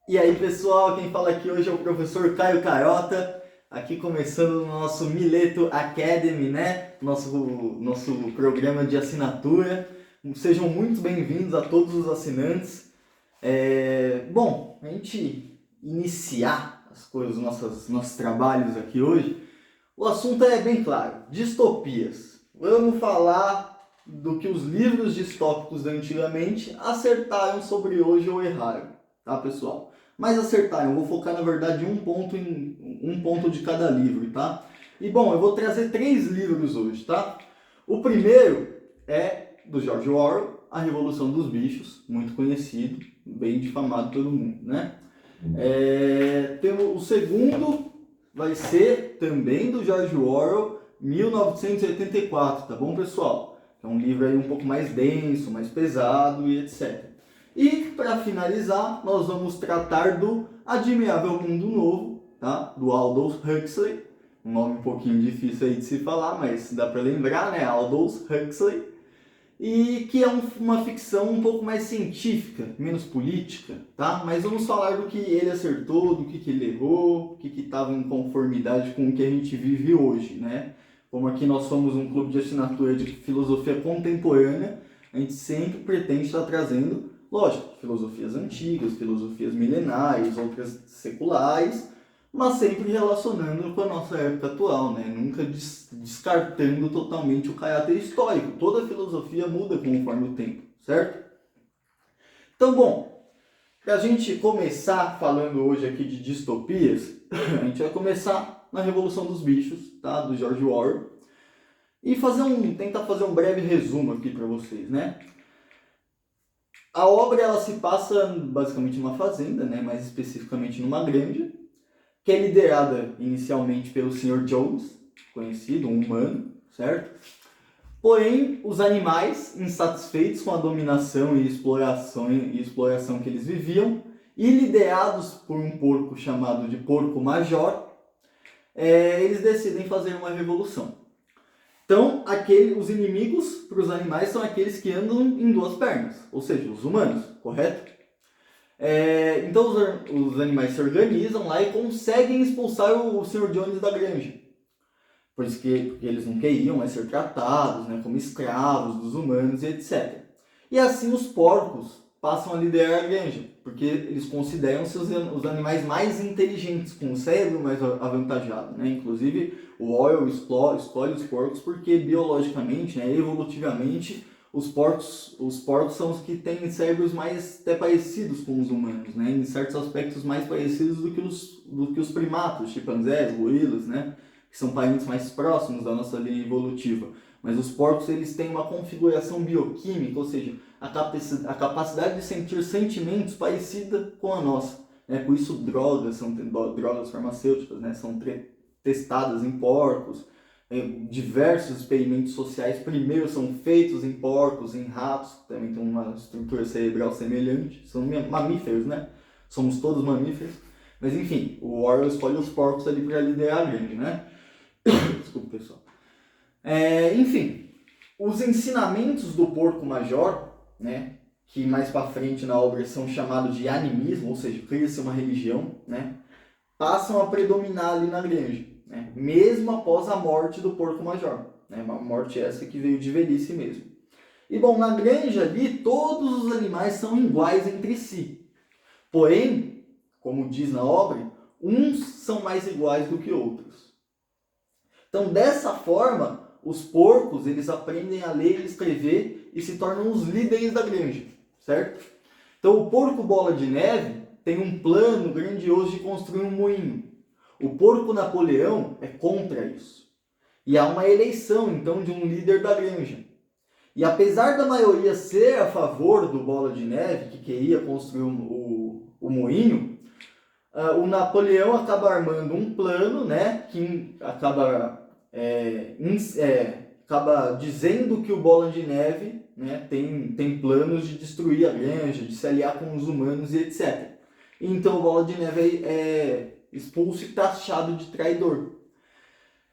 E aí pessoal, quem fala aqui hoje é o professor Caio Carota, aqui começando o nosso Mileto Academy, né? Nosso programa de assinatura. Sejam muito bem-vindos a todos os assinantes. Bom, a gente iniciar as coisas, nossos trabalhos aqui hoje, o assunto é bem claro, distopias. Vamos falar do que os livros distópicos de antigamente acertaram sobre hoje ou erraram, tá pessoal? Mas acertaram, eu vou focar na verdade em um ponto de cada livro, tá? E bom, eu vou trazer 3 livros hoje, tá? O primeiro é do George Orwell, A Revolução dos Bichos, muito conhecido, bem difamado todo mundo, né? O segundo vai ser também do George Orwell, 1984, tá bom, pessoal? É um livro aí um pouco mais denso, mais pesado e etc. E, para finalizar, nós vamos tratar do Admirável Mundo Novo, tá? Do Aldous Huxley, um nome um pouquinho difícil aí de se falar, mas dá para lembrar, né? Aldous Huxley, e que é uma ficção um pouco mais científica, menos política, tá? Mas vamos falar do que ele acertou, do que ele errou, o que estava em conformidade com o que a gente vive hoje, né? Como aqui nós somos um clube de assinatura de filosofia contemporânea, a gente sempre pretende estar trazendo, lógico, filosofias antigas, filosofias milenares, outras seculares, mas sempre relacionando com a nossa época atual, né? Nunca descartando totalmente o caráter histórico. Toda filosofia muda conforme o tempo, certo? Então, bom, para a gente começar falando hoje aqui de distopias, a gente vai começar na Revolução dos Bichos, tá? Do George Orwell, e tentar fazer um breve resumo aqui para vocês, né? A obra ela se passa basicamente numa fazenda, né? Mais especificamente numa granja, que é liderada inicialmente pelo Sr. Jones, conhecido, um humano, certo? Porém, os animais, insatisfeitos com a dominação e exploração que eles viviam, e liderados por um porco chamado de Porco Major, eles decidem fazer uma revolução. Então, os inimigos para os animais são aqueles que andam em 2 pernas, ou seja, os humanos, correto? Então os animais se organizam lá e conseguem expulsar o Sr. Jones da granja. Porque eles não queriam mais ser tratados, né, como escravos dos humanos e etc. E assim os porcos passam a liderar a granja, porque eles consideram-se os animais mais inteligentes, com o cérebro mais avantajado, né? Inclusive o Orwell escolhe os porcos porque biologicamente, né, evolutivamente, os porcos são os que têm cérebros mais até parecidos com os humanos, né? Em certos aspectos mais parecidos do que os primatas, chimpanzés, gorilas, né? Que são parentes mais próximos da nossa linha evolutiva. Mas os porcos eles têm uma configuração bioquímica, ou seja, a capacidade de sentir sentimentos parecida com a nossa. Né? Por isso drogas farmacêuticas, né? São testadas em porcos. Diversos experimentos sociais primeiro são feitos em porcos, em ratos, que também tem uma estrutura cerebral semelhante. São mamíferos, né? Somos todos mamíferos. Mas enfim, o Orwell escolhe os porcos ali para liderar a grande, né? Desculpa, pessoal. Enfim, os ensinamentos do Porco Major, né, que mais para frente na obra são chamados de animismo, ou seja, cria-se uma religião, né, passam a predominar ali na granja, né, mesmo após a morte do Porco Major. Né, uma morte essa que veio de velhice mesmo. E bom, na granja ali, todos os animais são iguais entre si. Porém, como diz na obra, uns são mais iguais do que outros. Então, dessa forma, os porcos eles aprendem a ler e escrever e se tornam os líderes da granja, certo? Então, o porco Bola de Neve tem um plano grandioso de construir um moinho. O porco Napoleão é contra isso. E há uma eleição, então, de um líder da granja. E apesar da maioria ser a favor do Bola de Neve, que queria construir o moinho, o Napoleão acaba armando um plano, né, que acaba dizendo que o Bola de Neve, né, tem planos de destruir a granja, de se aliar com os humanos e etc. Então o Bola de Neve é expulso e taxado de traidor.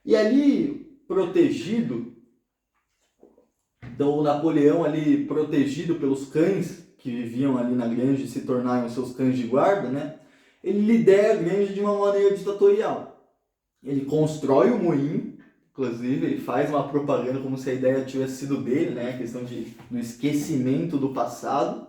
E ali, protegido, então o Napoleão ali protegido pelos cães que viviam ali na granja e se tornaram seus cães de guarda, né? ele lidera a granja de uma maneira ditatorial. Ele constrói o moinho, inclusive ele faz uma propaganda como se a ideia tivesse sido dele, né? A questão do esquecimento do passado.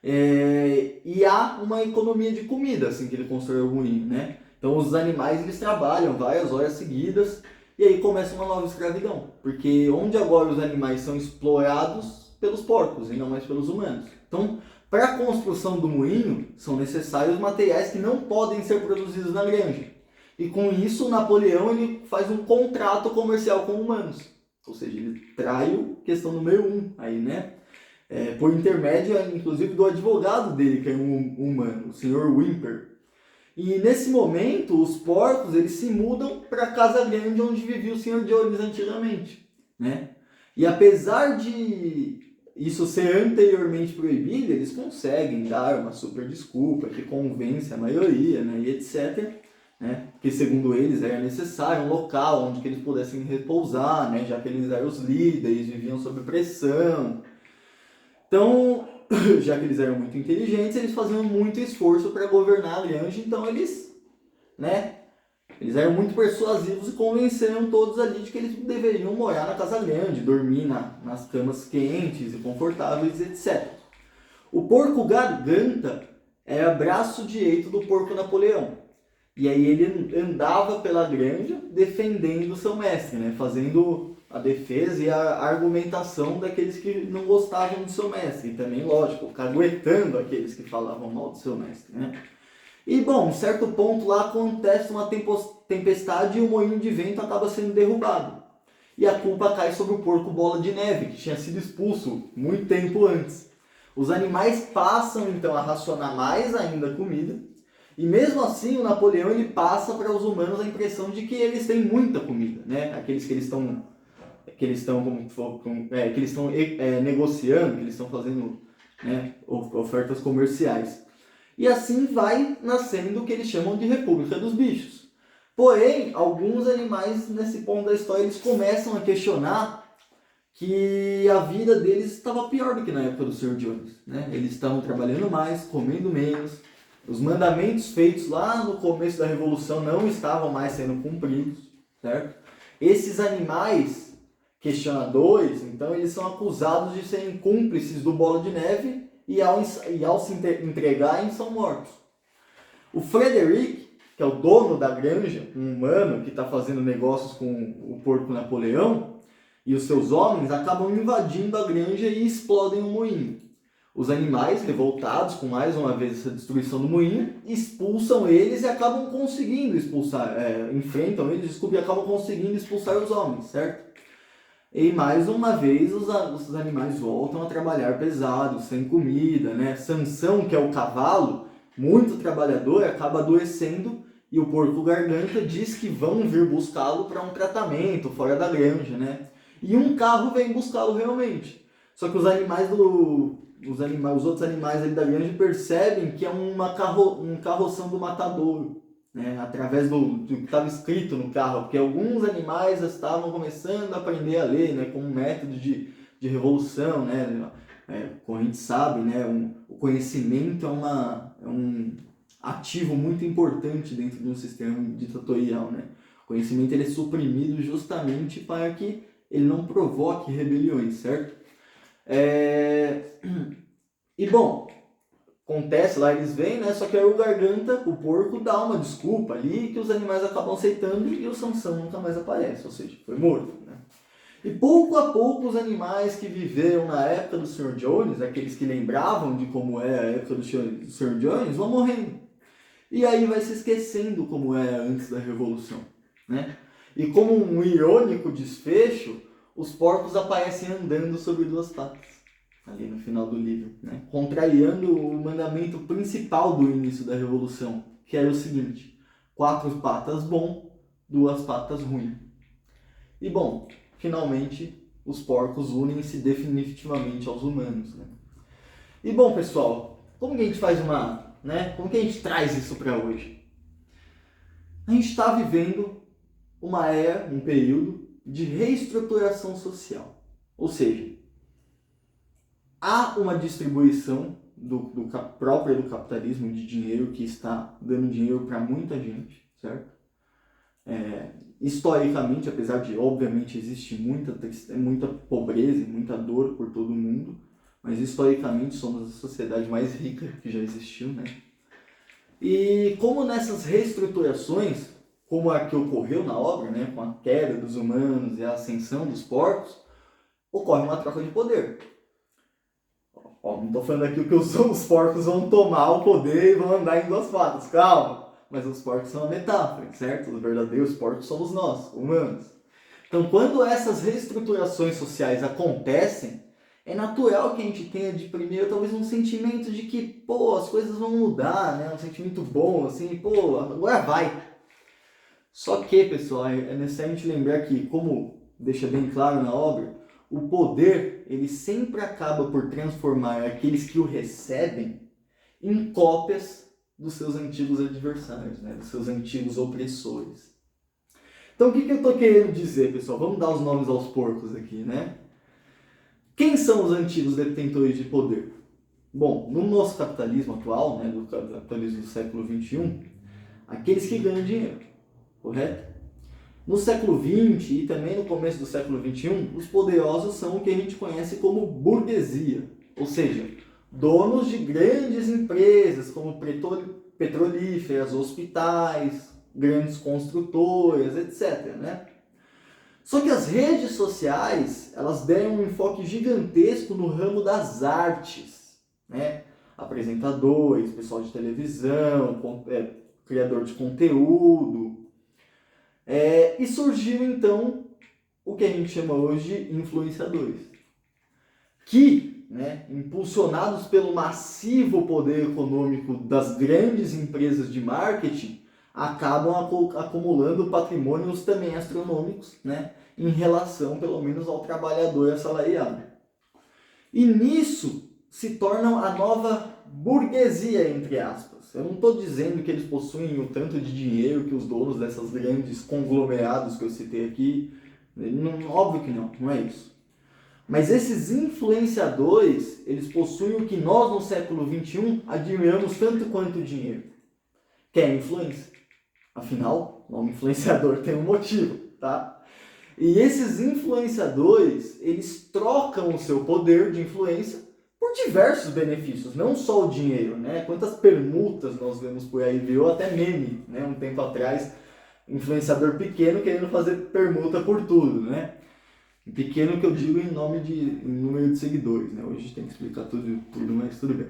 E há uma economia de comida, assim que ele constrói o moinho, né? Então os animais eles trabalham várias horas seguidas e aí começa uma nova escravidão, porque onde agora os animais são explorados pelos porcos e não mais pelos humanos. Então, para a construção do moinho são necessários materiais que não podem ser produzidos na granja. E com isso, Napoleão ele faz um contrato comercial com humanos, ou seja, ele trai a questão número 1 aí, né? Por intermédio, inclusive, do advogado dele, que é um humano, o Sr. Whymper. E nesse momento, os porcos eles se mudam para a Casa Grande, onde vivia o Sr. Jones antigamente, né? E apesar de isso ser anteriormente proibido, eles conseguem dar uma super desculpa que convence a maioria, né? E etc. Né? Porque segundo eles era necessário um local onde que eles pudessem repousar, né? Já que eles eram os líderes, viviam sob pressão. Então, já que eles eram muito inteligentes, eles faziam muito esforço para governar a granja, então eles eram muito persuasivos e convenceram todos ali de que eles deveriam morar na Casa Grande, dormir nas camas quentes e confortáveis, etc. O porco garganta era braço direito do porco Napoleão. E aí ele andava pela granja defendendo o seu mestre, né? Fazendo a defesa e a argumentação daqueles que não gostavam do seu mestre. E também, lógico, caguetando aqueles que falavam mal do seu mestre, né? E, bom, em certo ponto lá acontece uma tempestade e o moinho de vento acaba sendo derrubado. E a culpa cai sobre o porco Bola de Neve, que tinha sido expulso muito tempo antes. Os animais passam, então, a racionar mais ainda a comida. E mesmo assim, o Napoleão ele passa para os humanos a impressão de que eles têm muita comida, né? Aqueles que eles estão negociando, que eles estão fazendo, né, ofertas comerciais. E assim vai nascendo o que eles chamam de República dos Bichos. Porém, alguns animais nesse ponto da história eles começam a questionar que a vida deles estava pior do que na época do Sr. Jones, né? Eles estavam trabalhando mais, comendo menos. Os mandamentos feitos lá no começo da Revolução não estavam mais sendo cumpridos, certo? Esses animais questionadores, então, eles são acusados de serem cúmplices do Bola de Neve e ao se entregarem são mortos. O Frederick, que é o dono da granja, um humano que está fazendo negócios com o porco Napoleão, e os seus homens acabam invadindo a granja e explodem o moinho. Os animais, revoltados com mais uma vez essa destruição do moinho, expulsam eles e acabam conseguindo expulsar, enfrentam eles, e acabam conseguindo expulsar os homens, certo? E mais uma vez os animais voltam a trabalhar pesados, sem comida, né? Sansão, que é o cavalo, muito trabalhador, acaba adoecendo e o porco garganta diz que vão vir buscá-lo para um tratamento fora da granja, né? E um carro vem buscá-lo realmente. Só que os outros animais ali da granja percebem que é um carroção do matadouro, né? Através do que estava escrito no carro, porque alguns animais estavam começando a aprender a ler, né? Como um método de revolução, né? Como a gente sabe, né? O conhecimento é um ativo muito importante dentro de um sistema ditatorial, né? O conhecimento ele é suprimido justamente para que ele não provoque rebeliões, certo? E bom, acontece lá, eles vêm, né? Só que aí o garganta, o porco, dá uma desculpa ali que os animais acabam aceitando e o Sansão nunca mais aparece, ou seja, foi morto, né? E pouco a pouco os animais que viveram na época do Sr. Jones, aqueles que lembravam de como era a época do Sr. Jones, vão morrendo. E aí vai se esquecendo como era antes da Revolução, né? E como um irônico desfecho, os porcos aparecem andando sobre duas patas, ali no final do livro, né? Contrariando o mandamento principal do início da Revolução, que era o seguinte: 4 patas bom, 2 patas ruim. E bom, finalmente os porcos unem-se definitivamente aos humanos, né? E bom, pessoal, como que a gente faz como que a gente traz isso para hoje? A gente está vivendo um período de reestruturação social. Ou seja, há uma distribuição própria do capitalismo de dinheiro, que está dando dinheiro para muita gente, certo? Historicamente, apesar de, obviamente, existir muita pobreza e muita dor por todo mundo, mas historicamente somos a sociedade mais rica que já existiu, né? E como nessas reestruturações, como a que ocorreu na obra, né, com a queda dos humanos e a ascensão dos porcos, ocorre uma troca de poder. Não estou falando aqui que os porcos vão tomar o poder e vão andar em duas patas, calma. Mas os porcos são uma metáfora, certo? Os verdadeiros porcos somos nós, humanos. Então, quando essas reestruturações sociais acontecem, é natural que a gente tenha de primeiro talvez um sentimento de que, pô, as coisas vão mudar, né? Um sentimento bom, assim, pô, agora vai. Só que, pessoal, é necessário a gente lembrar que, como deixa bem claro na obra, o poder, ele sempre acaba por transformar aqueles que o recebem em cópias dos seus antigos adversários, né? Dos seus antigos opressores. Então, o que eu estou querendo dizer, pessoal? Vamos dar os nomes aos porcos aqui, né? Quem são os antigos detentores de poder? Bom, no nosso capitalismo atual, né, do capitalismo do século XXI, aqueles que ganham dinheiro, correto? No século XX e também no começo do século XXI, os poderosos são o que a gente conhece como burguesia, ou seja, donos de grandes empresas como petrolíferas, hospitais, grandes construtoras, etc., né? Só que as redes sociais, elas deram um enfoque gigantesco no ramo das artes, né? Apresentadores, pessoal de televisão, criador de conteúdo. E surgiu então o que a gente chama hoje de influenciadores, que, né, impulsionados pelo massivo poder econômico das grandes empresas de marketing, acabam acumulando patrimônios também astronômicos, né, em relação, pelo menos, ao trabalhador assalariado. E nisso se tornam a nova burguesia, entre aspas. Eu não estou dizendo que eles possuem o tanto de dinheiro que os donos dessas grandes conglomerados que eu citei aqui. Óbvio que não é isso. Mas esses influenciadores, eles possuem o que nós no século XXI admiramos tanto quanto o dinheiro, que é a influência. Afinal, o nome influenciador tem um motivo, tá? E esses influenciadores, eles trocam o seu poder de influência por diversos benefícios, não só o dinheiro, né? Quantas permutas nós vemos por aí, viu até meme, né? Um tempo atrás, influenciador pequeno querendo fazer permuta por tudo, né? Pequeno que eu digo em número de seguidores, né? Hoje a gente tem que explicar tudo, mas tudo bem.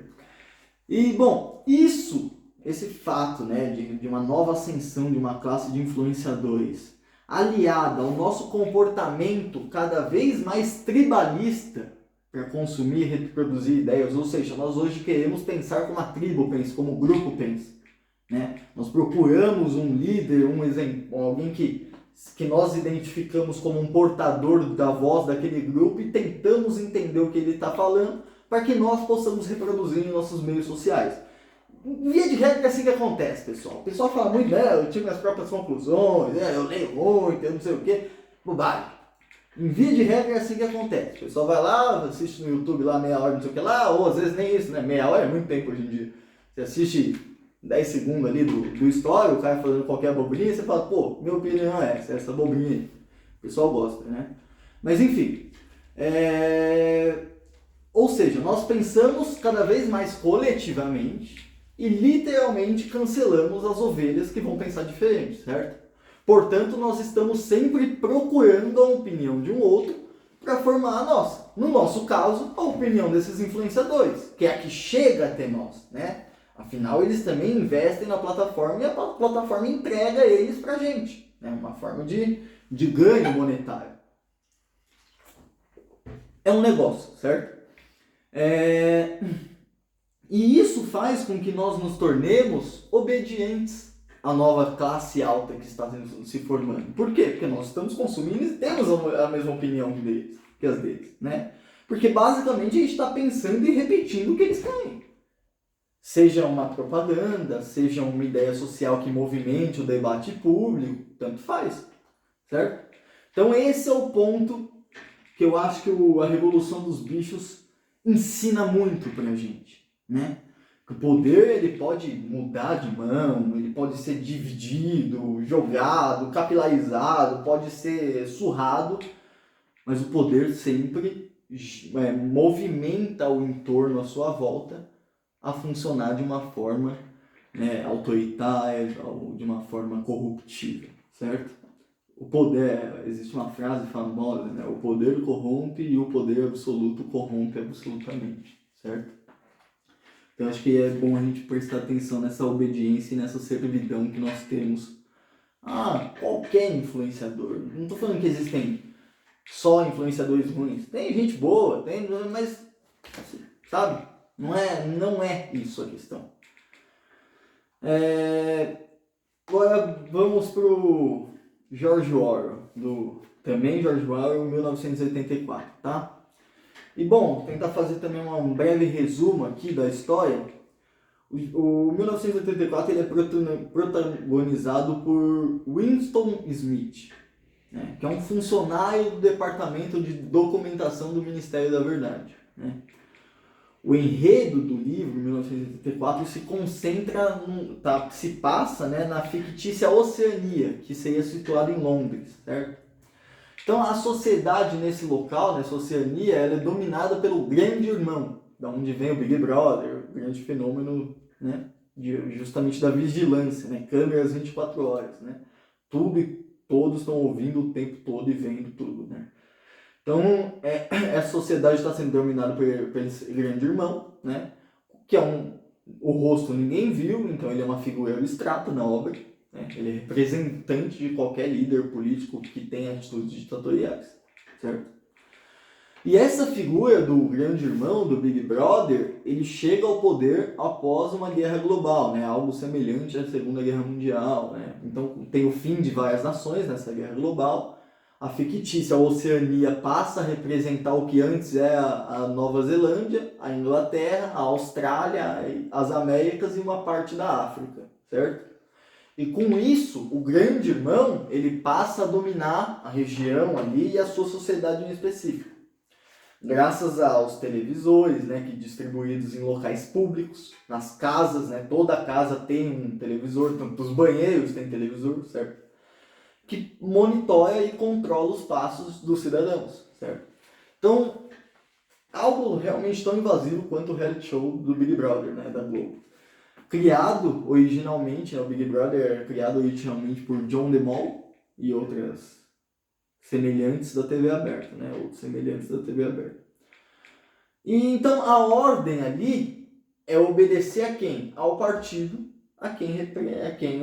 E, bom, esse fato, né, de uma nova ascensão de uma classe de influenciadores, aliada ao nosso comportamento cada vez mais tribalista para consumir e reproduzir ideias, ou seja, nós hoje queremos pensar como a tribo pensa, como o grupo pensa, né? Nós procuramos um líder, um exemplo, alguém que nós identificamos como um portador da voz daquele grupo e tentamos entender o que ele está falando para que nós possamos reproduzir em nossos meios sociais. Via de regra é assim que acontece, pessoal. O pessoal fala muito, eu tiro minhas próprias conclusões, eu leio muito, eu não sei o que. Bobagem. Em via de regra é assim que acontece. O pessoal vai lá, assiste no YouTube lá meia hora, não sei o que lá, ou às vezes nem isso, né? Meia hora é muito tempo hoje em dia. Você assiste 10 segundos ali do story, o cara fazendo qualquer abobrinha, você fala, pô, minha opinião é essa abobrinha aí. O pessoal gosta, né? Mas enfim, ou seja, nós pensamos cada vez mais coletivamente e literalmente cancelamos as ovelhas que vão pensar diferente, certo? Portanto, nós estamos sempre procurando a opinião de um outro para formar a nossa. No nosso caso, a opinião desses influenciadores, que é a que chega até nós, né? Afinal, eles também investem na plataforma e a plataforma entrega eles para a gente, né? Uma forma de ganho monetário. É um negócio, certo? E isso faz com que nós nos tornemos obedientes à nova classe alta que está se formando. Por quê? Porque nós estamos consumindo e temos a mesma opinião que as deles, né? Porque basicamente a gente está pensando e repetindo o que eles querem. Seja uma propaganda, seja uma ideia social que movimente o debate público, tanto faz, certo? Então esse é o ponto que eu acho que a Revolução dos Bichos ensina muito pra gente, né? Que o poder ele pode mudar de mão, ele pode ser dividido, jogado, capilarizado, pode ser surrado, mas o poder sempre movimenta o entorno à sua volta a funcionar de uma forma autoritária ou de uma forma corruptiva, certo? O poder, existe uma frase famosa, né? O poder corrompe e o poder absoluto corrompe absolutamente, certo? Então acho que é bom a gente prestar atenção nessa obediência e nessa servidão que nós temos a qualquer influenciador. Não estou falando que existem só influenciadores ruins. Tem gente boa, mas sabe? Não é isso a questão. Agora vamos pro George Orwell, também George Orwell, 1984, tá? E bom, tentar fazer também um breve resumo aqui da história. O 1984 ele é protagonizado por Winston Smith, né, que é um funcionário do Departamento de Documentação do Ministério da Verdade, né? O enredo do livro, 1984, se concentra, se passa, né, na fictícia Oceania, que seria situada em Londres, certo? Então a sociedade nesse local, nessa Oceania, ela é dominada pelo Grande Irmão, da onde vem o Big Brother, o grande fenômeno, né, justamente da vigilância, né, câmeras 24 horas, né? Tudo e todos estão ouvindo o tempo todo e vendo tudo, né? Então, essa sociedade está sendo dominada por esse grande irmão, né? Que o rosto ninguém viu, então ele é uma figura abstrata na obra, né? Ele é representante de qualquer líder político que tenha atitudes ditatoriais, certo? E essa figura do grande irmão, do Big Brother, ele chega ao poder após uma guerra global, né? Algo semelhante à Segunda Guerra Mundial, né? Então tem o fim de várias nações nessa guerra global. A fictícia Oceania passa a representar o que antes era a Nova Zelândia, a Inglaterra, a Austrália, as Américas e uma parte da África, certo? E com isso, o grande irmão, ele passa a dominar a região ali e a sua sociedade em específico. Graças aos televisores, né, que distribuídos em locais públicos, nas casas, né, toda casa tem um televisor, tanto os banheiros tem televisor, certo? Que monitora e controla os passos dos cidadãos, certo? Então, algo realmente tão invasivo quanto o reality show do Big Brother, né, da Globo. Criado originalmente, o Big Brother é criado originalmente por John DeMol e outras semelhantes da TV aberta, né, outros semelhantes da TV aberta. E então a ordem ali é obedecer a quem? Ao partido, a quem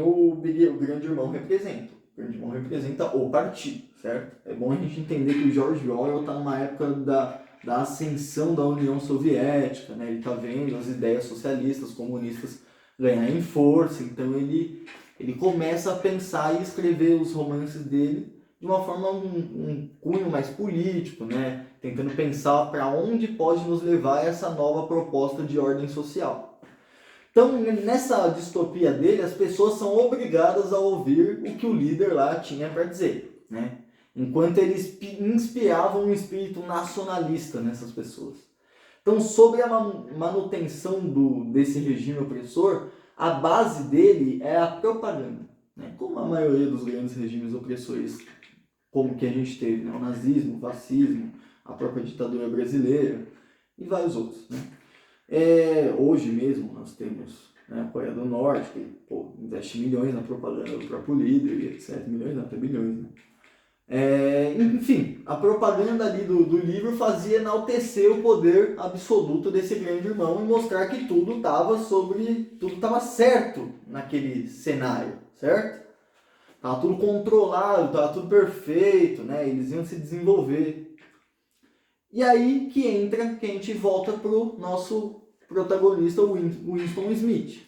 o grande irmão representa. O grande irmão representa o partido, certo? É bom a gente entender que o George Orwell está numa época da ascensão da União Soviética, né? Ele está vendo as ideias socialistas, comunistas ganharem força, então ele começa a pensar e escrever os romances dele de uma forma, um cunho mais político, né? Tentando pensar para onde pode nos levar essa nova proposta de ordem social. Então, nessa distopia dele, as pessoas são obrigadas a ouvir o que o líder lá tinha para dizer, né? Enquanto eles inspiravam um espírito nacionalista nessas pessoas. Então, sobre a manutenção desse regime opressor, a base dele é a propaganda, né? Como a maioria dos grandes regimes opressores, como que a gente teve, né? O nazismo, o fascismo, a própria ditadura brasileira e vários outros, né? Hoje mesmo nós temos, né, a Coreia do Norte, que investe milhões na propaganda do próprio líder, e etc. Milhões, até bilhões, né? Enfim, a propaganda ali do livro fazia enaltecer o poder absoluto desse grande irmão e mostrar que tudo estava certo naquele cenário, certo? Estava tudo controlado, estava tudo perfeito, né? Eles iam se desenvolver. E aí que a gente volta pro nosso protagonista, o Winston Smith.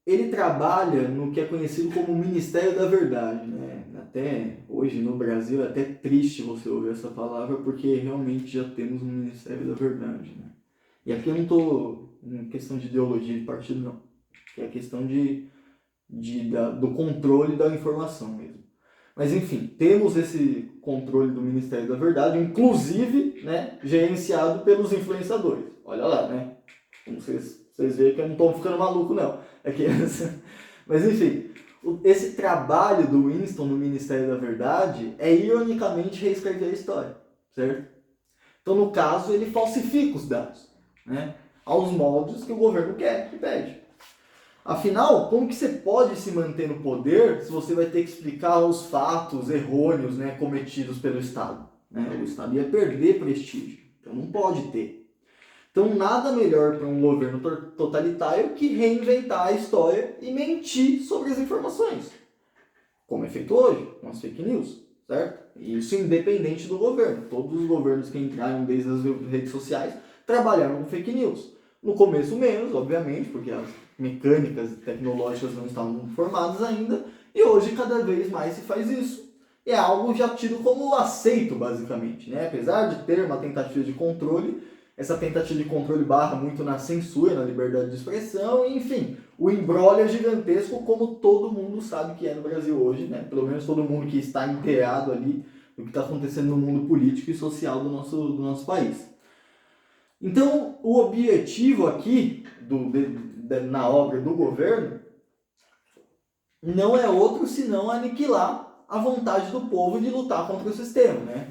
Ele trabalha no que é conhecido como Ministério da Verdade, né? Até hoje no Brasil é até triste você ouvir essa palavra, porque realmente já temos um Ministério da Verdade, né? E aqui eu não estou em questão de ideologia de partido, não. É questão do controle da informação mesmo. Mas enfim, temos esse controle do Ministério da Verdade, inclusive, né, gerenciado pelos influenciadores. Olha lá, né? Como vocês veem que eu não estou ficando maluco, não. É que... Mas enfim, esse trabalho do Winston no Ministério da Verdade é ironicamente reescrever a história, certo? Então, no caso, ele falsifica os dados, né, aos moldes que o governo quer, que pede. Afinal, como que você pode se manter no poder se você vai ter que explicar os fatos errôneos, né, cometidos pelo Estado? Né? O Estado ia perder prestígio, então não pode ter. Então nada melhor para um governo totalitário que reinventar a história e mentir sobre as informações, como é feito hoje, com as fake news, certo? E isso independente do governo. Todos os governos que entraram desde as redes sociais trabalharam com fake news. No começo menos, obviamente, porque as mecânicas tecnológicas não estavam formadas ainda, e hoje cada vez mais se faz isso. É algo já tido como aceito, basicamente, né? Apesar de ter uma tentativa de controle, essa tentativa de controle barra muito na censura, na liberdade de expressão, e, enfim, o imbróglio é gigantesco, como todo mundo sabe que é no Brasil hoje, né? Pelo menos todo mundo que está inteirado ali do que está acontecendo no mundo político e social do nosso país. Então, o objetivo aqui, na obra do governo, não é outro senão aniquilar a vontade do povo de lutar contra o sistema, né?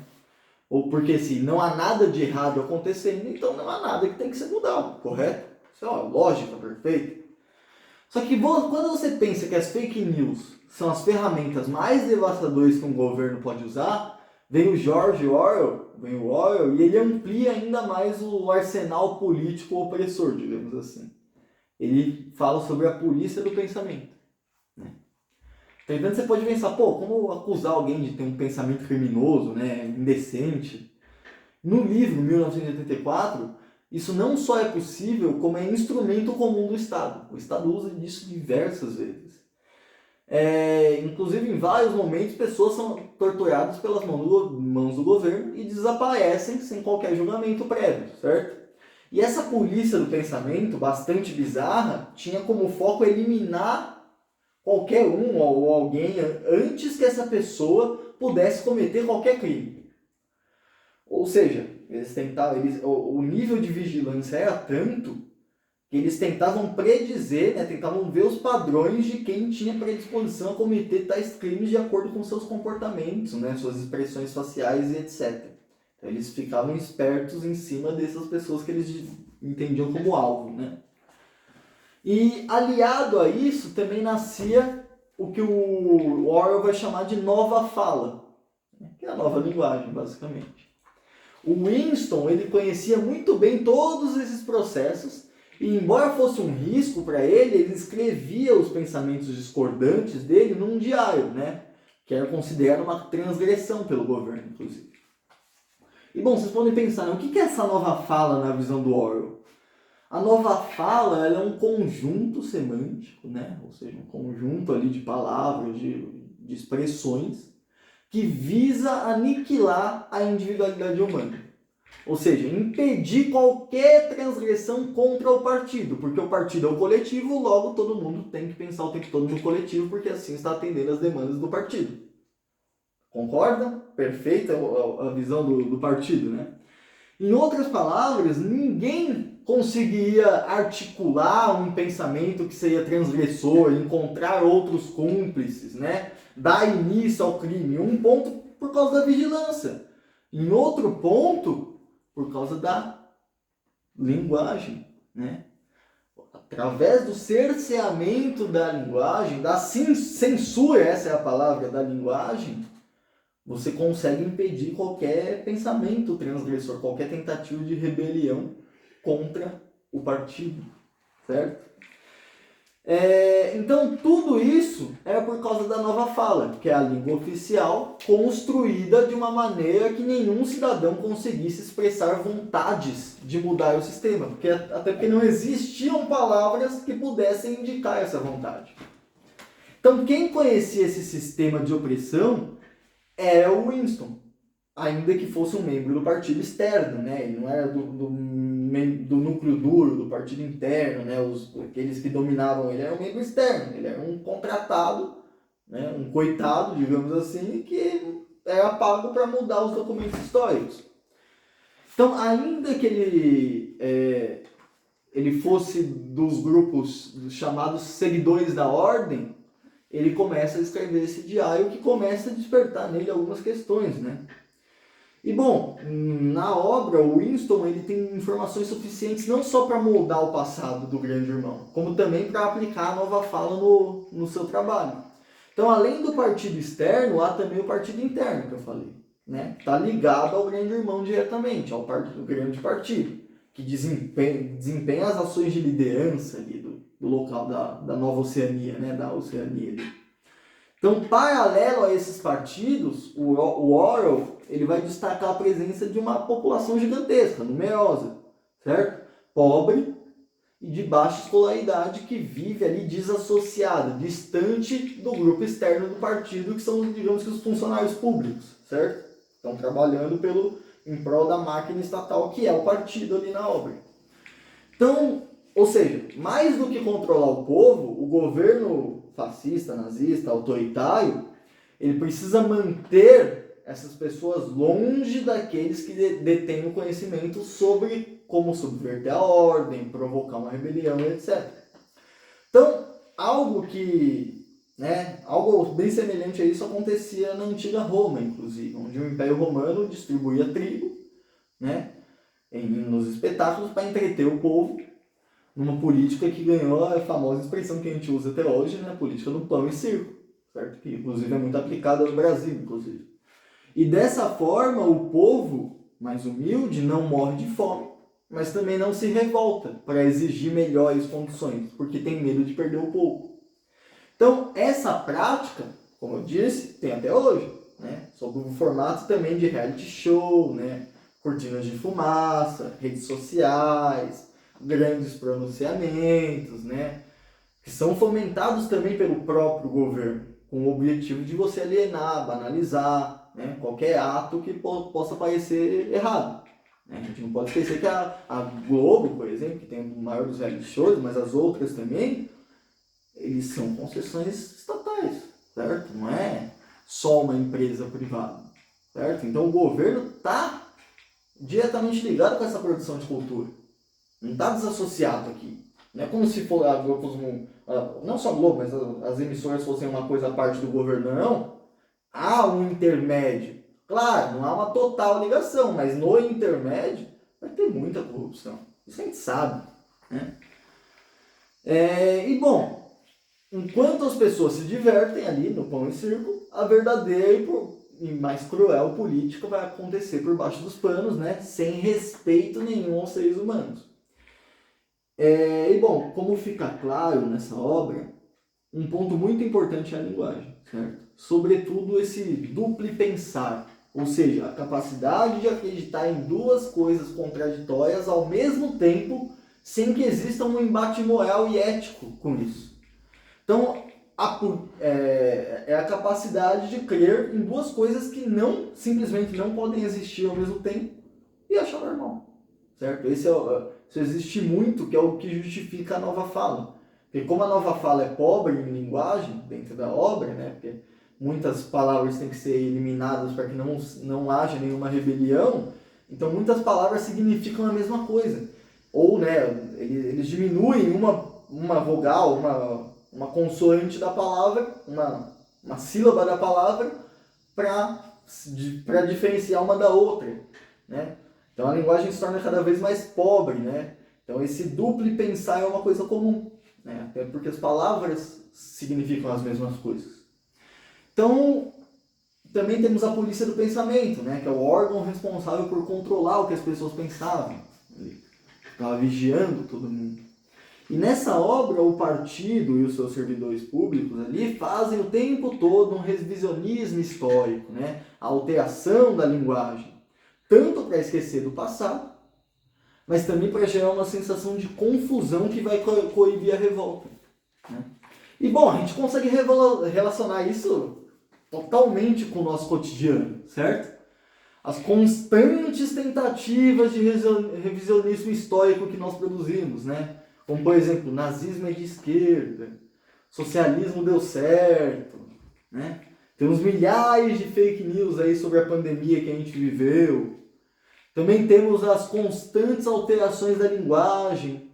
Ou porque se não há nada de errado acontecendo, então não há nada que tem que ser mudado, correto? Isso é uma lógica perfeita. Só que quando você pensa que as fake news são as ferramentas mais devastadoras que um governo pode usar, vem o George Orwell, e ele amplia ainda mais o arsenal político opressor, digamos assim. Ele fala sobre a polícia do pensamento. Né? Então você pode pensar, como acusar alguém de ter um pensamento criminoso, né, indecente? No livro 1984, isso não só é possível, como é instrumento comum do Estado. O Estado usa disso diversas vezes. Inclusive, em vários momentos, pessoas são torturadas pelas mãos do governo e desaparecem sem qualquer julgamento prévio, certo? E essa polícia do pensamento, bastante bizarra, tinha como foco eliminar qualquer um ou alguém antes que essa pessoa pudesse cometer qualquer crime. Ou seja, o nível de vigilância era tanto que eles tentavam predizer, né, tentavam ver os padrões de quem tinha predisposição a cometer tais crimes de acordo com seus comportamentos, né, suas expressões faciais e etc. Então, eles ficavam espertos em cima dessas pessoas que eles entendiam como alvo. Né? E aliado a isso também nascia o que o Orwell vai chamar de nova fala, que é a nova linguagem, basicamente. O Winston ele conhecia muito bem todos esses processos e, embora fosse um risco para ele escrevia os pensamentos discordantes dele num diário, né? Que era considerado uma transgressão pelo governo, inclusive. E, bom, vocês podem pensar, o que é essa nova fala na visão do Orwell? A nova fala ela é um conjunto semântico, né? Ou seja, um conjunto ali de palavras, de expressões, que visa aniquilar a individualidade humana. Ou seja, impedir qualquer transgressão contra o partido, porque o partido é o coletivo, logo todo mundo tem que pensar o tempo todo no coletivo, porque assim está atendendo às demandas do partido. Concorda? Perfeita a visão do partido, né? Em outras palavras, ninguém conseguiria articular um pensamento que seria transgressor, encontrar outros cúmplices, né? Dar início ao crime. Um ponto por causa da vigilância. Em outro ponto, por causa da linguagem, né? Através do cerceamento da linguagem, da censura, essa é a palavra, da linguagem, você consegue impedir qualquer pensamento transgressor, qualquer tentativa de rebelião contra o partido, certo? Então, tudo isso é por causa da nova fala, que é a língua oficial construída de uma maneira que nenhum cidadão conseguisse expressar vontades de mudar o sistema, até porque não existiam palavras que pudessem indicar essa vontade. Então, quem conhecia esse sistema de opressão era o Winston, ainda que fosse um membro do partido externo, né? Ele não era do núcleo duro, do partido interno, né? Aqueles que dominavam ele eram um membro externo, ele era um contratado né? Um coitado, digamos assim, que era pago para mudar os documentos históricos. Então, ainda que ele fosse dos grupos chamados seguidores da ordem, ele começa a escrever esse diário que começa a despertar nele algumas questões, né? E bom, na obra, o Winston ele tem informações suficientes não só para moldar o passado do grande irmão, como também para aplicar a nova fala no seu trabalho. Então, além do partido externo, há também o partido interno, que eu falei. Né? Está ligado ao grande irmão diretamente, ao grande partido, que desempenha as ações de liderança ali do local da Nova Oceania, né? Da Oceania ali. Então, paralelo a esses partidos, o Orwell ele vai destacar a presença de uma população gigantesca, numerosa, certo? Pobre e de baixa escolaridade que vive ali desassociada, distante do grupo externo do partido, que são, digamos que, os funcionários públicos, certo? Estão trabalhando em prol da máquina estatal, que é o partido ali na obra. Então, ou seja, mais do que controlar o povo, o governo fascista, nazista, autoritário, ele precisa manter essas pessoas longe daqueles que detêm o conhecimento sobre como subverter a ordem, provocar uma rebelião, etc. Então, algo bem semelhante a isso acontecia na antiga Roma, inclusive, onde o Império Romano distribuía trigo, né, nos espetáculos para entreter o povo, numa política que ganhou a famosa expressão que a gente usa até hoje, né, a política do pão e circo, certo? Que inclusive é muito aplicada no Brasil, inclusive. E dessa forma, o povo mais humilde não morre de fome, mas também não se revolta para exigir melhores condições, porque tem medo de perder o pouco. Então, essa prática, como eu disse, tem até hoje, né? Sob o formato também de reality show, né? Cortinas de fumaça, redes sociais, grandes pronunciamentos, né? Que são fomentados também pelo próprio governo, com o objetivo de você alienar, banalizar, né? Qualquer ato que possa parecer errado. A gente não pode esquecer que a Globo, por exemplo, que tem o maior dos reality shows, mas as outras também, eles são concessões estatais, certo? Não é só uma empresa privada, certo? Então o governo está diretamente ligado com essa produção de cultura. Não está desassociado aqui. Não é como se for a Globo, não só a Globo, mas as emissoras fossem uma coisa à parte do governo, não. Há um intermédio. Claro, não há uma total ligação, mas no intermédio vai ter muita corrupção. Isso a gente sabe, né? E bom, enquanto as pessoas se divertem ali no pão e circo, a verdadeira e mais cruel política vai acontecer por baixo dos panos, né? Sem respeito nenhum aos seres humanos. E bom, como fica claro nessa obra, um ponto muito importante é a linguagem, certo? Sobretudo esse duplo pensar, ou seja, a capacidade de acreditar em duas coisas contraditórias ao mesmo tempo, sem que exista um embate moral e ético com isso. Então, é a capacidade de crer em duas coisas que simplesmente não podem existir ao mesmo tempo e achar normal, certo? Isso existe muito, que é o que justifica a nova fala. Porque como a nova fala é pobre em linguagem, dentro da obra, né? Porque muitas palavras têm que ser eliminadas para que não haja nenhuma rebelião, então muitas palavras significam a mesma coisa. Ou, né, eles diminuem uma vogal, uma consoante da palavra, uma sílaba da palavra, para diferenciar uma da outra, né? Então a linguagem se torna cada vez mais pobre, né? Então esse duplo pensar é uma coisa comum, né? Até porque as palavras significam as mesmas coisas. Então, também temos a polícia do pensamento, né? Que é o órgão responsável por controlar o que as pessoas pensavam. Ele ficava vigiando todo mundo. E nessa obra, o partido e os seus servidores públicos ali fazem o tempo todo um revisionismo histórico, né? A alteração da linguagem. Tanto para esquecer do passado, mas também para gerar uma sensação de confusão que vai coibir a revolta, né? E bom, a gente consegue relacionar isso totalmente com o nosso cotidiano, certo? As constantes tentativas de revisionismo histórico que nós produzimos, né? Como, por exemplo, nazismo é de esquerda, socialismo deu certo, né? Temos milhares de fake news aí sobre a pandemia que a gente viveu. Também temos as constantes alterações da linguagem,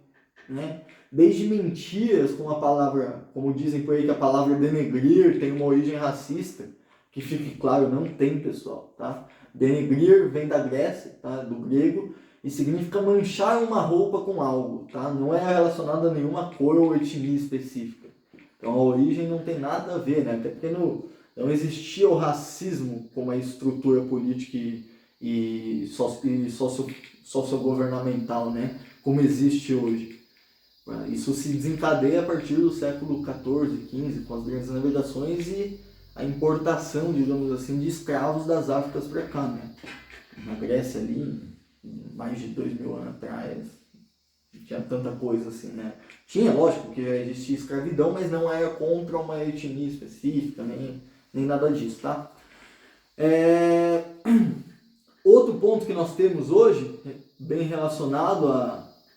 né? Desde mentiras, como a palavra, como dizem por aí que a palavra denegrir tem uma origem racista, que fique claro, não tem, pessoal, tá? Denegrir vem da Grécia, tá? Do grego, e significa manchar uma roupa com algo, tá? Não é relacionado a nenhuma cor ou etnia específica. Então a origem não tem nada a ver, né? Até porque não existia o racismo como a estrutura política e sociogovernamental, né? Como existe hoje. Isso se desencadeia a partir do século XIV, XV, com as grandes navegações e a importação, digamos assim, de escravos das Áfricas para cá, né? Na Grécia ali, mais de 2000 anos atrás, não tinha tanta coisa assim, né? Tinha, lógico, que já existia escravidão, mas não era contra uma etnia específica, nem nada disso, tá? Outro ponto que nós temos hoje, bem relacionado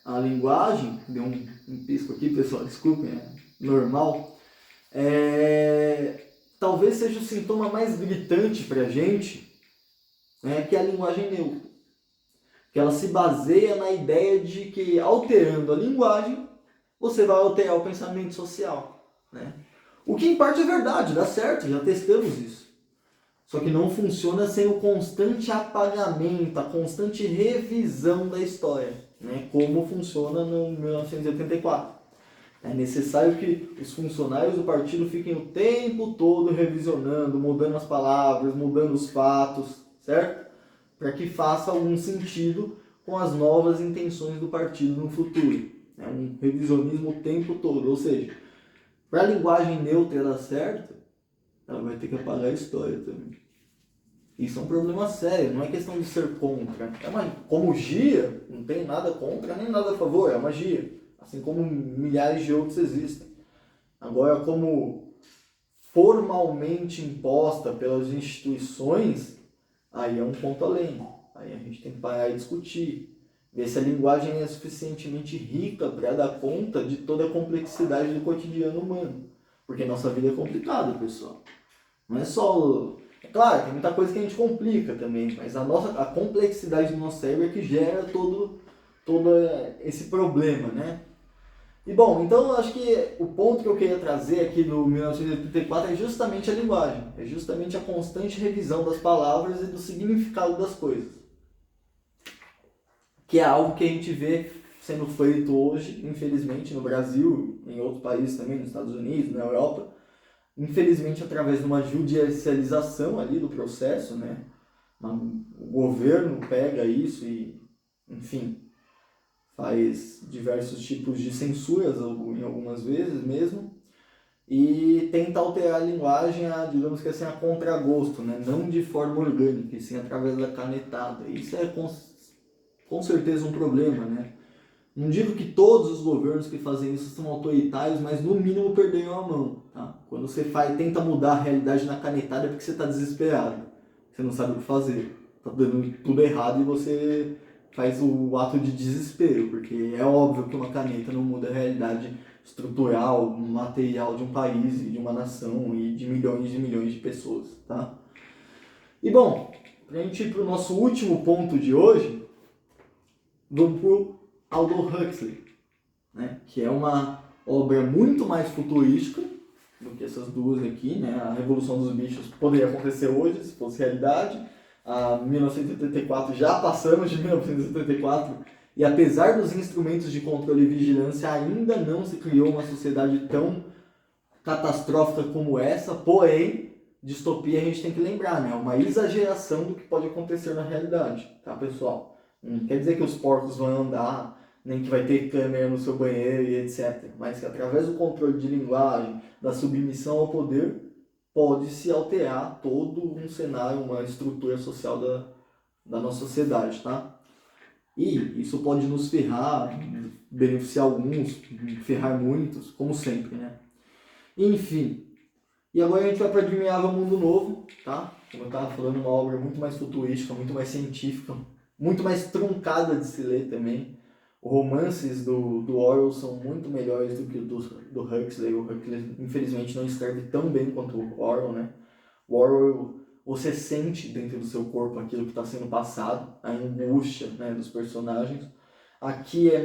à linguagem, deu um pisco aqui, pessoal, desculpem, é normal, talvez seja o sintoma mais gritante para a gente, né, que é a linguagem neutra. Que ela se baseia na ideia de que, alterando a linguagem, você vai alterar o pensamento social, né? O que em parte é verdade, dá certo, já testamos isso. Só que não funciona sem o constante apagamento, a constante revisão da história, né? Como funciona no 1984. É necessário que os funcionários do partido fiquem o tempo todo revisionando, mudando as palavras, mudando os fatos, certo? Para que faça algum sentido com as novas intenções do partido no futuro. É um revisionismo o tempo todo, ou seja, para a linguagem neutra dar certo, ela vai ter que apagar a história também. Isso é um problema sério, não é questão de ser contra. Como GIA, não tem nada contra nem nada a favor, é uma GIA. Assim como milhares de outros existem. Agora, como formalmente imposta pelas instituições, aí é um ponto além. Aí a gente tem que parar e discutir. Ver se a linguagem é suficientemente rica para dar conta de toda a complexidade do cotidiano humano. Porque nossa vida é complicada, pessoal. Não é só... É claro, tem muita coisa que a gente complica também, mas a complexidade do nosso cérebro é que gera todo esse problema, né? E bom, então eu acho que o ponto que eu queria trazer aqui do 1984 é justamente a linguagem, é justamente a constante revisão das palavras e do significado das coisas. Que é algo que a gente vê sendo feito hoje, infelizmente, no Brasil, em outros países também, nos Estados Unidos, na Europa, infelizmente através de uma judicialização ali do processo, né? O governo pega isso e, enfim, faz diversos tipos de censuras, em algumas vezes mesmo, e tenta alterar a linguagem, digamos que assim, a contragosto, né? Não de forma orgânica, e sim através da canetada. Isso é com certeza um problema, né? Não digo que todos os governos que fazem isso são autoritários, mas no mínimo perderam a mão, tá? Quando você tenta mudar a realidade na canetada é porque você está desesperado, você não sabe o que fazer, está dando tudo errado e você faz o ato de desespero, porque é óbvio que uma caneta não muda a realidade estrutural, material de um país e de uma nação e de milhões de pessoas, tá? E bom, para a gente ir para o nosso último ponto de hoje, vamos para o Aldous Huxley, né? Que é uma obra muito mais futurística do que essas duas aqui, né? A Revolução dos Bichos poderia acontecer hoje, se fosse realidade. A 1984, já passamos de 1984, e apesar dos instrumentos de controle e vigilância, ainda não se criou uma sociedade tão catastrófica como essa, porém, distopia a gente tem que lembrar, né? Uma exageração do que pode acontecer na realidade, tá, pessoal? Não quer dizer que os porcos vão andar, nem que vai ter câmera no seu banheiro e etc. Mas que através do controle de linguagem, da submissão ao poder, pode-se alterar todo um cenário, uma estrutura social da nossa sociedade, tá? E isso pode nos ferrar, beneficiar alguns, ferrar muitos, como sempre, né? Enfim, e agora a gente vai para Admirável Mundo Novo, tá? Como eu estava falando, uma obra muito mais futurística, muito mais científica, muito mais truncada de se ler também. Os romances do Orwell são muito melhores do que o do Huxley. O Huxley, infelizmente, não escreve tão bem quanto o Orwell, né? O Orwell, você sente dentro do seu corpo aquilo que está sendo passado, a angústia, né, dos personagens. Aqui é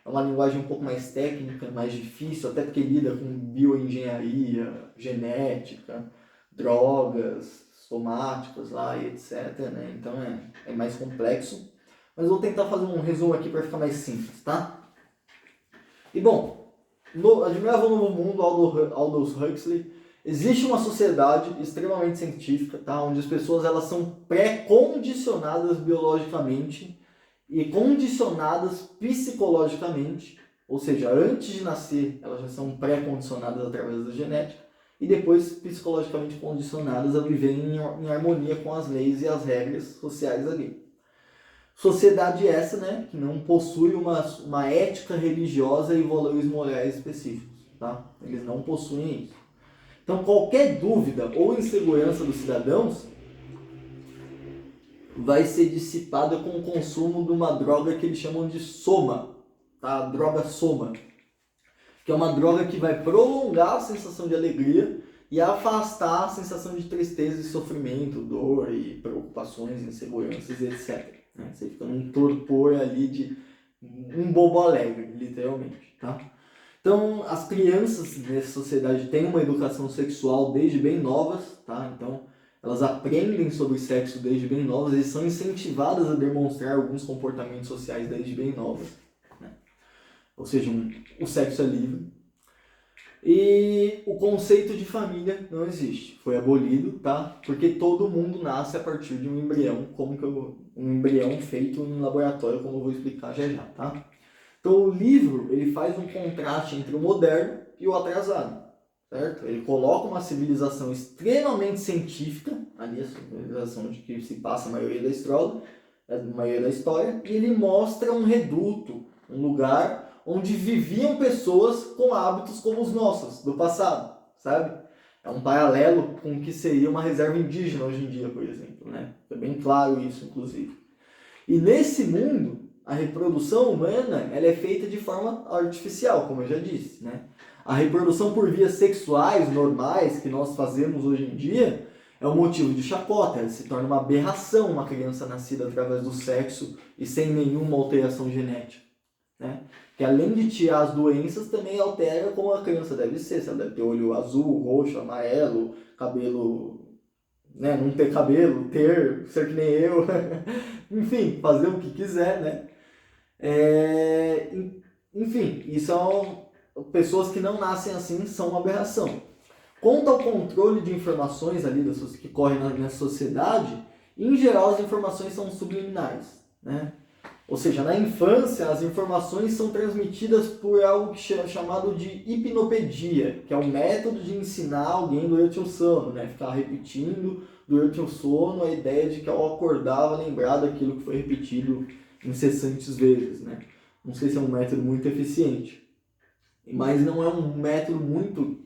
uma linguagem um pouco mais técnica, mais difícil, até porque lida com bioengenharia, genética, drogas somáticas lá e etc, né? Então é mais complexo. Mas vou tentar fazer um resumo aqui para ficar mais simples, tá? E bom, Admirável Novo Mundo, Aldous Huxley, existe uma sociedade extremamente científica, tá? Onde as pessoas elas são pré-condicionadas biologicamente e condicionadas psicologicamente, ou seja, antes de nascer elas já são pré-condicionadas através da genética e depois psicologicamente condicionadas a viver em harmonia com as leis e as regras sociais ali. Sociedade essa, né, que não possui uma ética religiosa e valores morais específicos, tá? Eles não possuem isso. Então qualquer dúvida ou insegurança dos cidadãos vai ser dissipada com o consumo de uma droga que eles chamam de soma, tá? A droga soma, que é uma droga que vai prolongar a sensação de alegria e afastar a sensação de tristeza e sofrimento, dor e preocupações, inseguranças, etc. Você fica num torpor ali de um bobo alegre, literalmente, tá? Então, as crianças nessa sociedade têm uma educação sexual desde bem novas, tá? Então, elas aprendem sobre sexo desde bem novas e são incentivadas a demonstrar alguns comportamentos sociais desde bem novas, né? Ou seja, o sexo é livre. E o conceito de família não existe, foi abolido, tá? Porque todo mundo nasce a partir de um embrião, um embrião feito em laboratório, como eu vou explicar já já, tá? Então o livro ele faz um contraste entre o moderno e o atrasado, certo? Ele coloca uma civilização extremamente científica, ali a civilização de que se passa a maioria da história, e ele mostra um reduto, um lugar onde viviam pessoas com hábitos como os nossos, do passado, sabe? É um paralelo com o que seria uma reserva indígena hoje em dia, por exemplo, né? É bem claro isso, inclusive. E nesse mundo, a reprodução humana ela é feita de forma artificial, como eu já disse, né? A reprodução por vias sexuais normais que nós fazemos hoje em dia é um motivo de chacota, ela se torna uma aberração uma criança nascida através do sexo e sem nenhuma alteração genética, né? Que além de tirar as doenças, também altera como a criança deve ser. Se ela deve ter olho azul, roxo, amarelo, cabelo, né? Não ter cabelo, ser que nem eu. Enfim, fazer o que quiser, né? Enfim, isso são pessoas que não nascem assim, são uma aberração. Quanto ao controle de informações ali que correm nessa sociedade, em geral as informações são subliminares, né? Ou seja, na infância as informações são transmitidas por algo chamado de hipnopedia, que é um método de ensinar alguém durante o sono, né? Ficar repetindo durante o sono a ideia de que ao acordar vai lembrar daquilo que foi repetido incessantes vezes, né? Não sei se é um método muito eficiente, mas não é um método muito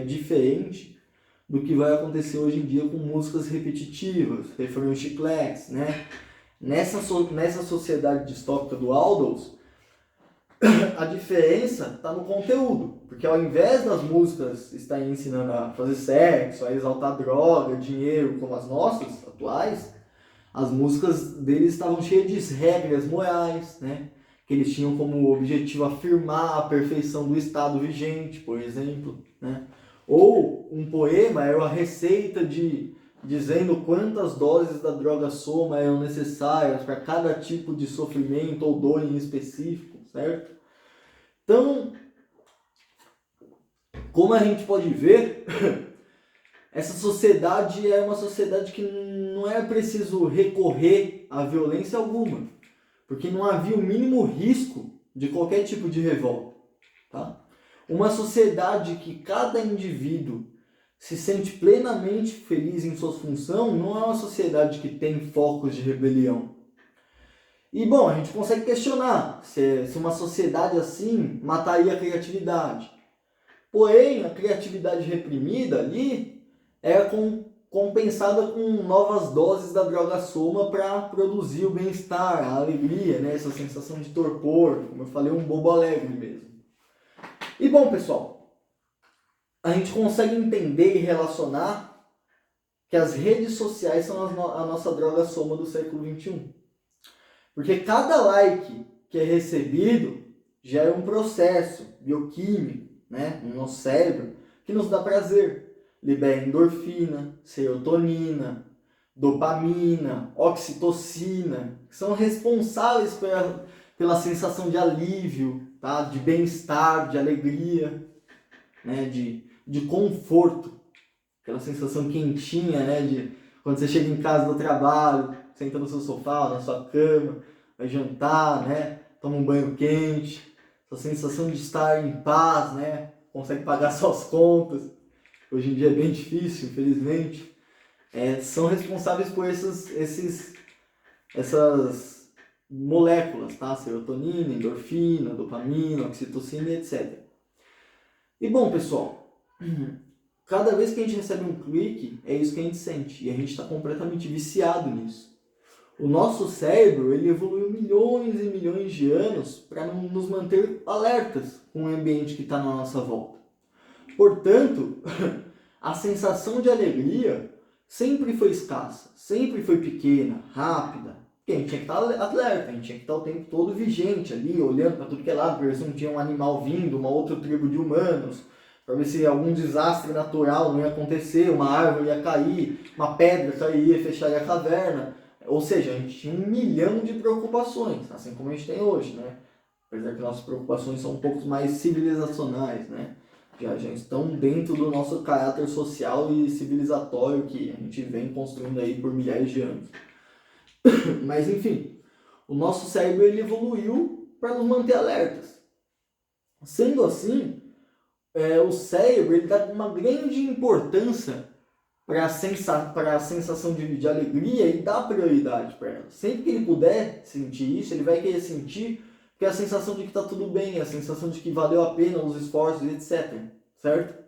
diferente do que vai acontecer hoje em dia com músicas repetitivas, refrões chicletes, né? Nessa sociedade distópica do Aldous, a diferença está no conteúdo, porque ao invés das músicas estarem ensinando a fazer sexo, a exaltar droga, dinheiro, como as nossas atuais, as músicas deles estavam cheias de regras morais, né? Que eles tinham como objetivo afirmar a perfeição do estado vigente, por exemplo, né? Ou um poema era a receita dizendo quantas doses da droga soma eram necessárias para cada tipo de sofrimento ou dor em específico, certo? Então, como a gente pode ver, essa sociedade é uma sociedade que não é preciso recorrer à violência alguma, porque não havia o mínimo risco de qualquer tipo de revolta, tá? Uma sociedade que cada indivíduo se sente plenamente feliz em sua função não é uma sociedade que tem focos de rebelião. E bom, a gente consegue questionar se uma sociedade assim mataria a criatividade. Porém, a criatividade reprimida ali é compensada com novas doses da droga soma para produzir o bem-estar, a alegria, né? Essa sensação de torpor, como eu falei, um bobo alegre mesmo. E bom, pessoal, a gente consegue entender e relacionar que as redes sociais são a nossa droga soma do século XXI. Porque cada like que é recebido gera um processo bioquímico, né, no nosso cérebro que nos dá prazer. Libera endorfina, serotonina, dopamina, oxitocina, que são responsáveis pela sensação de alívio, tá? De bem-estar, de alegria, né? de conforto, aquela sensação quentinha, né? De quando você chega em casa do trabalho, senta no seu sofá, na sua cama, vai jantar, né? Toma um banho quente, essa sensação de estar em paz, né? Consegue pagar suas contas. Hoje em dia é bem difícil, infelizmente. São responsáveis por essas moléculas, tá? Serotonina, endorfina, dopamina, oxitocina, etc. E bom, pessoal, cada vez que a gente recebe um clique, é isso que a gente sente. E a gente está completamente viciado nisso. O nosso cérebro ele evoluiu milhões e milhões de anos para nos manter alertas com o ambiente que está na nossa volta. Portanto, a sensação de alegria sempre foi escassa, sempre foi pequena, rápida. Porque a gente tinha que estar alerta, a gente tinha que estar o tempo todo vigente ali, olhando para tudo que é lado, para ver se não tinha um animal vindo, uma outra tribo de humanos, para ver se algum desastre natural não ia acontecer, uma árvore ia cair, uma pedra cair, fecharia a caverna. Ou seja, a gente tinha 1 milhão de preocupações, assim como a gente tem hoje, né? Apesar que nossas preocupações são um pouco mais civilizacionais, né? Já estão dentro do nosso caráter social e civilizatório que a gente vem construindo aí por milhares de anos. Mas enfim, o nosso cérebro ele evoluiu para nos manter alertas. Sendo assim, o cérebro ele dá uma grande importância para a sensação de alegria e dá prioridade para ela. Sempre que ele puder sentir isso, ele vai querer sentir que é a sensação de que está tudo bem, a sensação de que valeu a pena os esforços, etc. Certo?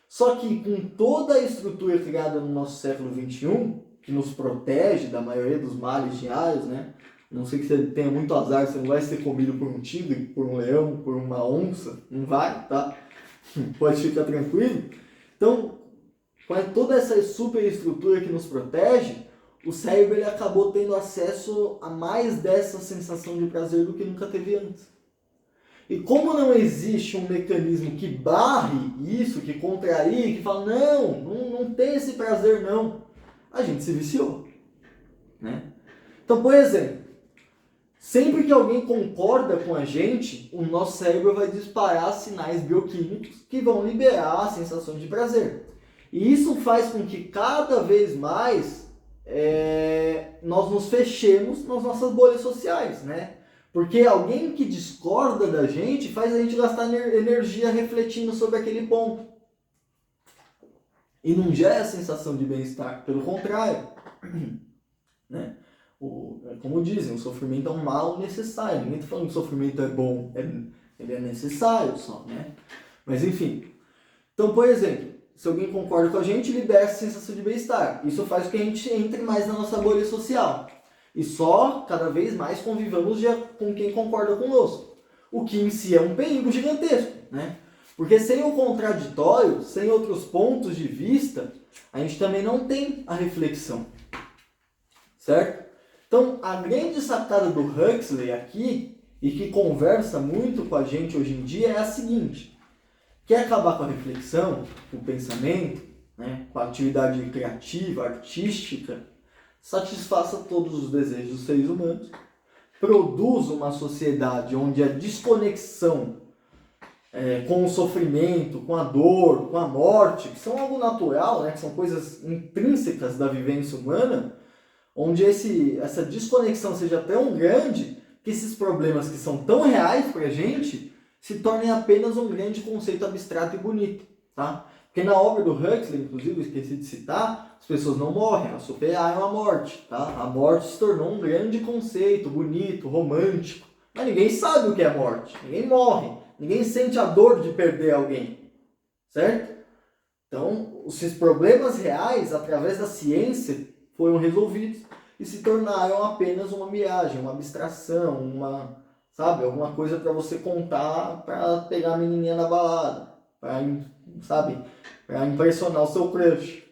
Só que com toda a estrutura criada no nosso século XXI, que nos protege da maioria dos males diários, né? Não sei que você tenha muito azar, você não vai ser comido por um tigre, por um leão, por uma onça, não vai, tá? Pode ficar tranquilo. Então, com toda essa superestrutura que nos protege, o cérebro ele acabou tendo acesso a mais dessa sensação de prazer do que nunca teve antes. E como não existe um mecanismo que barre isso, que contraria, que fala, não tem esse prazer não, a gente se viciou. Né? Então, por exemplo, sempre que alguém concorda com a gente, o nosso cérebro vai disparar sinais bioquímicos que vão liberar a sensação de prazer. E isso faz com que cada vez mais nós nos fechemos nas nossas bolhas sociais, né? Porque alguém que discorda da gente faz a gente gastar energia refletindo sobre aquele ponto. E não gera a sensação de bem-estar, pelo contrário. Né? Como dizem, o sofrimento é um mal necessário. Ninguém está falando que o sofrimento é bom, ele é necessário só, né? Mas enfim. Então, por exemplo, se alguém concorda com a gente, libera essa sensação de bem-estar. Isso faz com que a gente entre mais na nossa bolha social. E só cada vez mais convivamos com quem concorda conosco. O que em si é um perigo gigantesco, né? Porque sem o contraditório, sem outros pontos de vista, a gente também não tem a reflexão. Certo? Então, a grande sacada do Huxley aqui, e que conversa muito com a gente hoje em dia, é a seguinte. Quer acabar com a reflexão, com o pensamento, né, com a atividade criativa, artística, satisfaça todos os desejos dos seres humanos, produza uma sociedade onde a desconexão com o sofrimento, com a dor, com a morte, que são algo natural, né, que são coisas intrínsecas da vivência humana, onde essa desconexão seja tão grande que esses problemas que são tão reais para a gente se tornem apenas um grande conceito abstrato e bonito, tá? Porque na obra do Huxley, inclusive, eu esqueci de citar, as pessoas não morrem, elas superaram a morte, tá? A morte se tornou um grande conceito, bonito, romântico, mas ninguém sabe o que é a morte, ninguém morre, ninguém sente a dor de perder alguém, certo? Então, esses problemas reais, através da ciência, foram resolvidos e se tornaram apenas uma miragem, uma abstração, alguma coisa para você contar para pegar a menininha na balada, sabe, para impressionar o seu crush.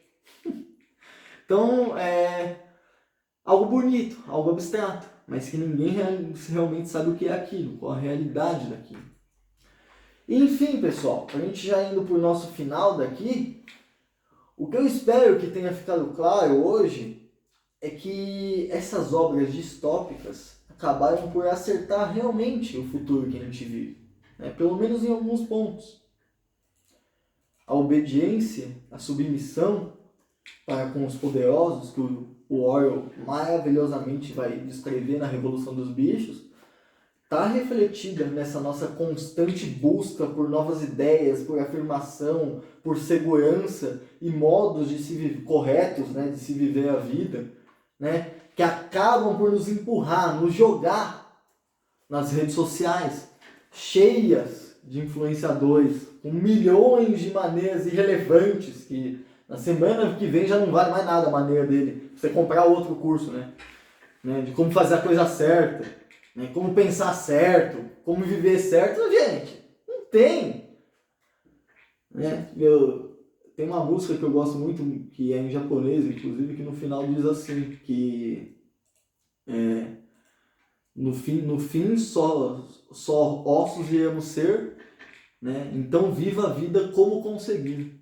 Então, é algo bonito, algo abstrato, mas que ninguém realmente sabe o que é aquilo, qual a realidade daquilo. E, enfim, pessoal, a gente já indo para o nosso final daqui, o que eu espero que tenha ficado claro hoje é que essas obras distópicas acabaram por acertar realmente o futuro que a gente vive, né? Pelo menos em alguns pontos. A obediência, a submissão para com os poderosos, que o Orwell maravilhosamente vai descrever na Revolução dos Bichos, está refletida nessa nossa constante busca por novas ideias, por afirmação, por segurança e modos de se viver corretos, né, de se viver a vida, né, que acabam por nos empurrar, nos jogar nas redes sociais, cheias de influenciadores, com milhões de maneiras irrelevantes, que na semana que vem já não vale mais nada a maneira dele, você comprar outro curso, né, de como fazer a coisa certa, né, como pensar certo, como viver certo. Gente, não tem. Né? Tem uma música que eu gosto muito, que é em japonês, inclusive, que no final diz assim, que no fim só ossos iremos ser, né? Então viva a vida como conseguir.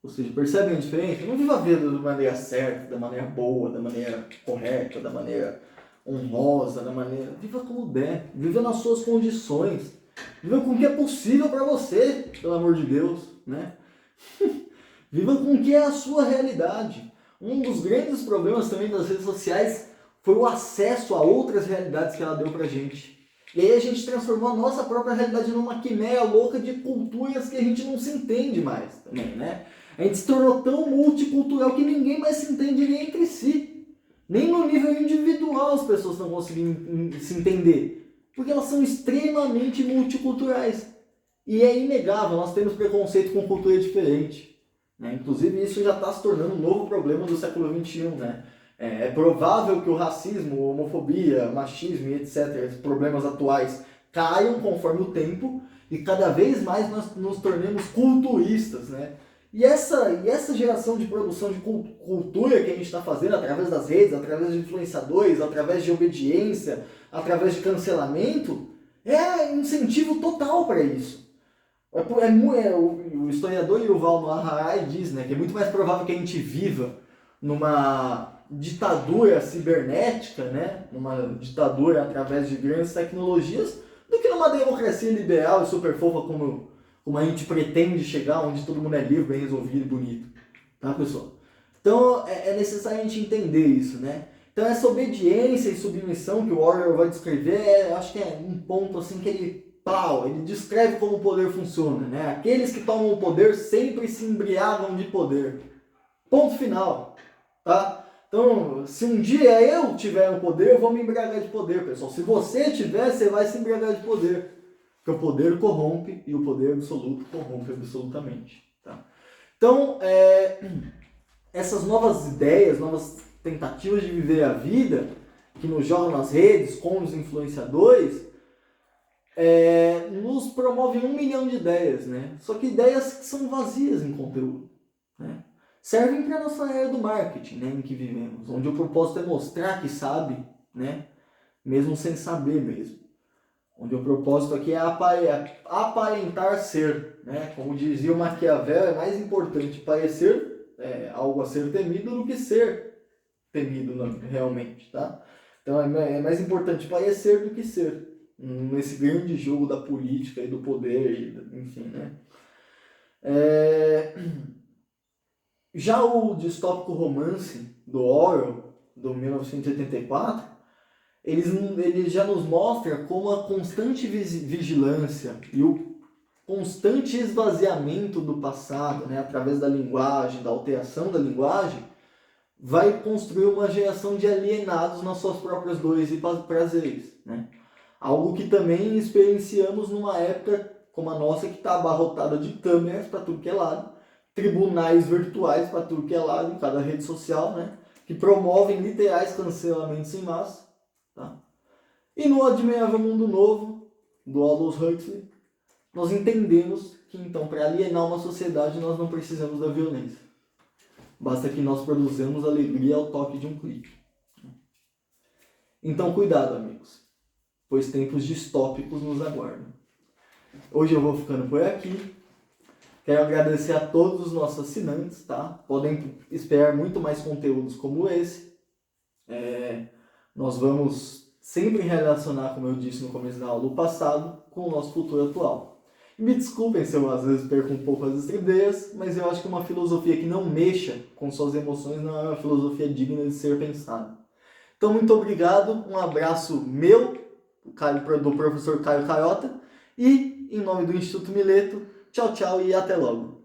Ou seja, percebem a diferença? Não viva a vida da maneira certa, da maneira boa, da maneira correta, da maneira honrosa, da maneira... Viva como der, viva nas suas condições, viva com o que é possível para você, pelo amor de Deus, né? Viva com o que é a sua realidade. Um dos grandes problemas também das redes sociais foi o acesso a outras realidades que ela deu pra gente. E aí a gente transformou a nossa própria realidade numa quimera louca de culturas que a gente não se entende mais também, né? A gente se tornou tão multicultural que ninguém mais se entende nem entre si. Nem no nível individual as pessoas não conseguem se entender. Porque elas são extremamente multiculturais. E é inegável, nós temos preconceito com cultura diferente. Né? Inclusive isso já está se tornando um novo problema do século XXI. Né? É provável que o racismo, a homofobia, machismo e etc., esses problemas atuais, caiam conforme o tempo e cada vez mais nós nos tornemos culturistas. Né? E essa geração de produção de cultura que a gente está fazendo através das redes, através de influenciadores, através de obediência, através de cancelamento, é incentivo total para isso. O historiador Yuval Noah Harari diz, né, que é muito mais provável que a gente viva numa ditadura cibernética, né, numa ditadura através de grandes tecnologias, do que numa democracia liberal e super fofa como a gente pretende chegar, onde todo mundo é livre, bem resolvido e bonito. Tá, pessoal? Então é necessário a gente entender isso, né? Então essa obediência e submissão que o Orwell vai descrever, acho que é um ponto assim que ele descreve como o poder funciona, né? Aqueles que tomam o poder sempre se embriagam de poder. Ponto final, tá? Então, se um dia eu tiver o poder, eu vou me embriagar de poder, pessoal. Se você tiver, você vai se embriagar de poder. Porque o poder corrompe e o poder absoluto corrompe absolutamente. Tá? Então, essas novas ideias, novas tentativas de viver a vida, que nos jogam nas redes, com os influenciadores, nos promovem 1 milhão de ideias, né? Só que ideias que são vazias em conteúdo. Né? Servem para a nossa era do marketing, né, em que vivemos, onde o propósito é mostrar que sabe, né, mesmo sem saber mesmo. Onde o propósito aqui é aparentar ser, né? Como dizia o Maquiavel, é mais importante parecer algo a ser temido do que ser temido realmente, tá? Então é mais importante parecer do que ser, nesse grande jogo da política e do poder, enfim, né? Já o distópico romance do Orwell, do 1984, ele já nos mostra como a constante vigilância e o constante esvaziamento do passado, né, através da linguagem, da alteração da linguagem, vai construir uma geração de alienados nas suas próprias dores e prazeres. Né? Algo que também experienciamos numa época como a nossa, que está abarrotada de câmeras para tudo que é lado, tribunais virtuais para tudo que é lado, em cada rede social, né, que promovem literais cancelamentos em massa. Tá? E no Admirável Mundo Novo, do Aldous Huxley, nós entendemos que então para alienar uma sociedade nós não precisamos da violência. Basta que nós produzamos alegria ao toque de um clique. Então cuidado, amigos, pois tempos distópicos nos aguardam. Hoje eu vou ficando por aqui. Quero agradecer a todos os nossos assinantes, tá? Podem esperar muito mais conteúdos como esse. Nós vamos sempre relacionar, como eu disse no começo da aula, o passado com o nosso futuro atual. E me desculpem se eu às vezes perco um pouco as ideias, mas eu acho que uma filosofia que não mexa com suas emoções não é uma filosofia digna de ser pensada. Então, muito obrigado, um abraço meu, do professor Caio Carota, e em nome do Instituto Mileto, tchau, tchau e até logo.